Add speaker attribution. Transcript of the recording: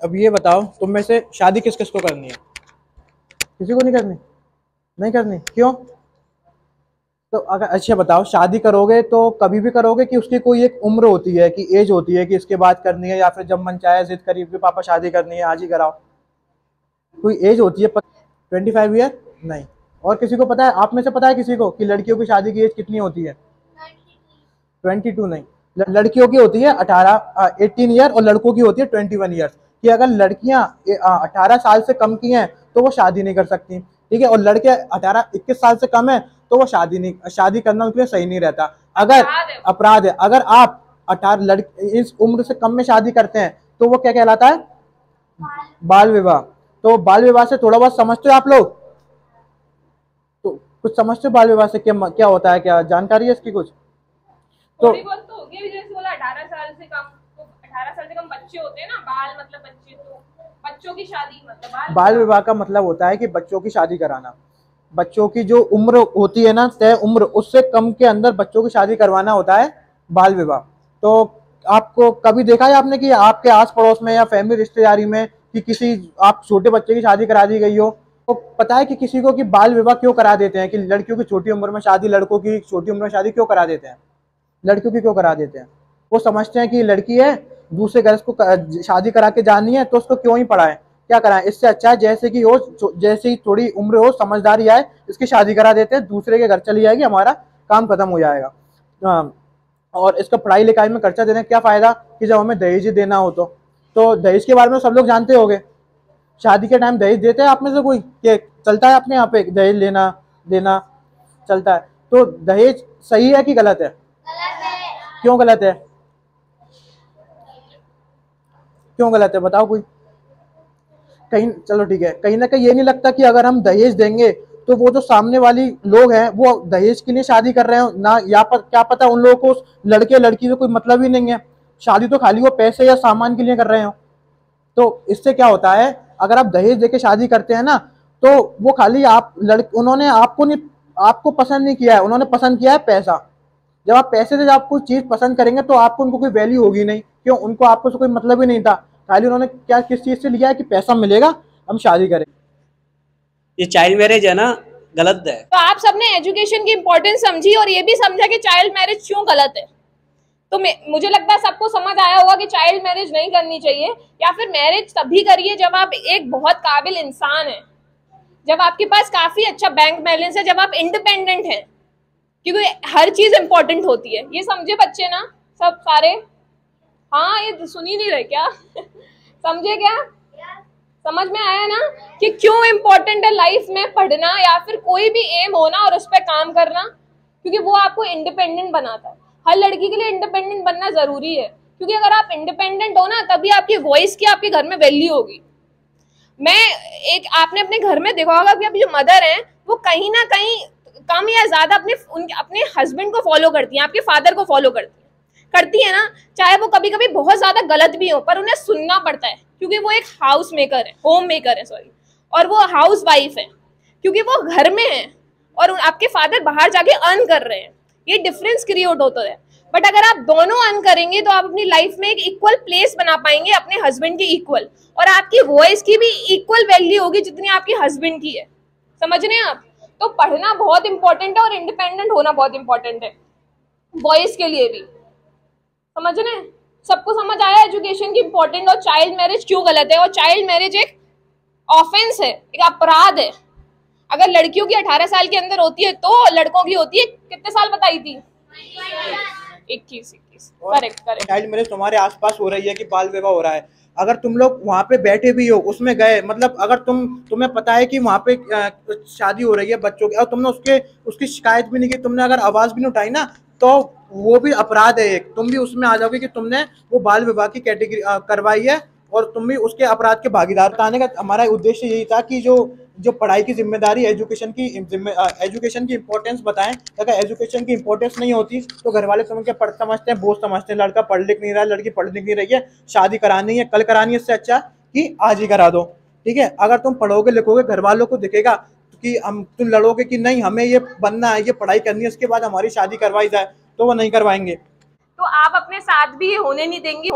Speaker 1: अब ये बताओ, तुम में से शादी किस किस को करनी है? किसी को नहीं करनी? नहीं करनी क्यों? तो अगर अच्छा बताओ, शादी करोगे तो कभी भी करोगे कि उसकी कोई एक उम्र होती है, कि एज होती है कि इसके बाद करनी है, या फिर जब मन चाहे जिद करी कि पापा शादी करनी है आज ही कराओ? कोई एज होती है? 25 ईयर? नहीं। और किसी को पता है, आप में से पता है किसी को कि लड़कियों की शादी की एज कितनी होती है? 22 नहीं, लड़कियों की होती है 18 ईयर और लड़कों की होती है 21 ईयर्स। कि अगर लड़कियां 18 साल से कम की हैं तो वो शादी नहीं कर सकती, ठीक है, और लड़के 18-21 साल से कम है तो वो शादी करना उनके लिए सही नहीं रहता। अगर अपराध है, अगर आप 18 लड़के इस उम्र से कम में शादी करते हैं तो वो क्या कहलाता है? बाल विवाह। तो बाल विवाह से थोड़ा बहुत समझते हो आप लोग? तो कुछ समझते हो बाल विवाह से क्या क्या होता है? क्या जानकारी है इसकी कुछ? तो
Speaker 2: थोड़ी बहुत तो होगी, जैसे बोला 18 साल से कम, तो 18 साल से कम बच्चे होते हैं ना, बाल मतलब बच्चे, तो बच्चों की शादी मतलब
Speaker 1: बाल विवाह का मतलब होता है कि बच्चों की शादी कराना। बच्चों की जो उम्र होती है ना, तय उम्र, उससे कम के अंदर बच्चों की शादी करवाना होता है बाल विवाह। तो आपको कभी देखा है आपने कि आपके आस पड़ोस में या फैमिली रिश्तेदारी में कि किसी आप छोटे बच्चे की शादी करा दी गई हो? तो पता है कि किसी को कि बाल विवाह क्यों करा देते हैं, कि लड़कियों की छोटी उम्र में शादी, लड़कों की छोटी उम्र में शादी क्यों करा देते हैं? लड़कियों की क्यों करा देते हैं? वो समझते हैं कि लड़की है, दूसरे घर को शादी करा के जानी है, तो उसको क्यों ही पढ़ाएं, क्या कराएं, इससे अच्छा है जैसे कि हो, जैसे ही थोड़ी उम्र हो, समझदारी आए, इसकी शादी करा देते हैं, दूसरे के घर चली जाएगी, हमारा काम खत्म हो जाएगा। और इसका पढ़ाई लिखाई में खर्चा देने का क्या फायदा कि जब हमें दहेज देना हो तो दहेज के बारे में सब लोग जानते होंगे। शादी के टाइम दहेज देते हैं आप में से कोई? कि चलता है अपने यहाँ पे दहेज लेना देना चलता है? तो दहेज सही है कि गलत है? क्यों गलत है? क्यों गलत है बताओ कोई? कहीं, चलो ठीक है, कहीं ना कहीं ये नहीं लगता कि अगर हम दहेज देंगे तो वो जो सामने वाली लोग हैं वो दहेज के लिए शादी कर रहे हो ना, या पर क्या पता उन लोगों को उस लड़के लड़की से कोई मतलब ही नहीं है, शादी तो खाली वो पैसे या सामान के लिए कर रहे हो। तो इससे क्या होता है, अगर आप दहेज देके शादी करते हैं ना, तो वो खाली आप उन्होंने आपको नहीं, आपको पसंद नहीं किया है, उन्होंने पसंद किया है पैसा। जब आप पैसे से जब आप कोई चीज पसंद करेंगे तो आपको उनको कोई वैल्यू होगी नहीं, क्यों? उनको आपको से कोई मतलब ही नहीं था, खाली उन्होंने क्या किस चीज से लिया है कि पैसा मिलेगा, हम शादी करें।
Speaker 3: ये चाइल्ड मैरिज है ना, गलत है।
Speaker 2: तो आप सबने एजुकेशन की इंपॉर्टेंस समझी और ये भी समझा कि चाइल्ड मैरिज क्यों गलत है। तो मुझे लगता है सबको समझ आया होगा कि चाइल्ड मैरिज नहीं करनी चाहिए, या फिर मैरिज तभी करिए जब आप एक बहुत काबिल इंसान हैं, जब आपके पास काफी अच्छा बैंक बैलेंस है, जब आप इंडिपेंडेंट हैं, क्योंकि हर चीज इंपॉर्टेंट होती है। ये समझे बच्चे ना, सब सारे? हाँ, ये सुन ही नहीं रहे क्या? समझे क्या? समझ में आया ना कि क्यों इम्पोर्टेंट है लाइफ में पढ़ना या फिर कोई भी एम होना और उस पर काम करना, क्योंकि वो आपको इंडिपेंडेंट बनाता है। हर लड़की के लिए इंडिपेंडेंट बनना जरूरी है, क्योंकि अगर आप इंडिपेंडेंट हो ना, तभी आपकी वॉइस की आपके घर में वैल्यू होगी। मैं एक, आपने अपने घर में देखा होगा कि अभी जो मदर है वो कहीं ना कहीं कम या ज्यादा अपने हस्बैंड को फॉलो करती है, आपके फादर को फॉलो करती है ना, चाहे वो कभी कभी बहुत ज्यादा गलत भी हो, पर उन्हें सुनना पड़ता है, क्योंकि वो एक हाउस मेकर है, होम मेकर है, सॉरी, और वो हाउस वाइफ है, क्योंकि वो घर में है और आपके फादर बाहर जाके अर्न कर रहे हैं। ये डिफरेंस क्रिएट होता है। बट अगर आप दोनों अर्न करेंगे तो आप अपनी लाइफ में एक इक्वल प्लेस बना पाएंगे, अपने हस्बैंड के इक्वल, और आपकी वॉइस की भी इक्वल वैल्यू होगी जितनी आपके हस्बैंड की है। समझ रहे हैं आप? तो पढ़ना बहुत इंपॉर्टेंट है और इंडिपेंडेंट होना बहुत इंपॉर्टेंट है, वॉइस के लिए भी। समझ रहे हैं? सबको समझ आया एजुकेशन की इंपॉर्टेंट और चाइल्ड मैरिज क्यों गलत है? और चाइल्ड मैरिज एक ऑफेंस है, एक अपराध है। अगर लड़कियों की 18 साल के अंदर होती है तो लड़कों की होती है, कितने साल बताई थी? 21। Correct correct.
Speaker 1: चाइल्ड मैरिज तुम्हारे आसपास हो रही है कि बाल विवाह हो रहा है, अगर तुम लोग वहां पे बैठे भी हो, उसमें गए, मतलब अगर तुम्हें पता है कि वहां पे शादी हो रही है बच्चों की, और तुमने उसकी शिकायत भी नहीं की, तुमने अगर आवाज भी नहीं उठाई ना, तो वो भी अपराध है एक, तुम भी उसमें आ जाओगे कि तुमने वो बाल विवाह की कैटेगरी करवाई है, और तुम भी उसके अपराध के भागीदार। बताने का हमारा उद्देश्य यही था कि जो जो पढ़ाई की जिम्मेदारी, एजुकेशन की इंपॉर्टेंस बताएं। अगर एजुकेशन की इंपॉर्टेंस नहीं होती तो घर वाले समझते हैं, बोझ समझते हैं, लड़का पढ़ लिख नहीं रहा है, लड़की पढ़ लिख नहीं रही है, शादी करानी है, कल करानी है, इससे अच्छा कि आज ही करा दो। ठीक है, अगर तुम पढ़ोगे लिखोगे, घर वालों को दिखेगा कि तुम लड़ोगे कि नहीं हमें ये बनना है, ये पढ़ाई करनी है, उसके बाद हमारी शादी करवाई जाए, तो वो नहीं करवाएंगे।
Speaker 2: तो आप अपने साथ भी होने नहीं देंगे।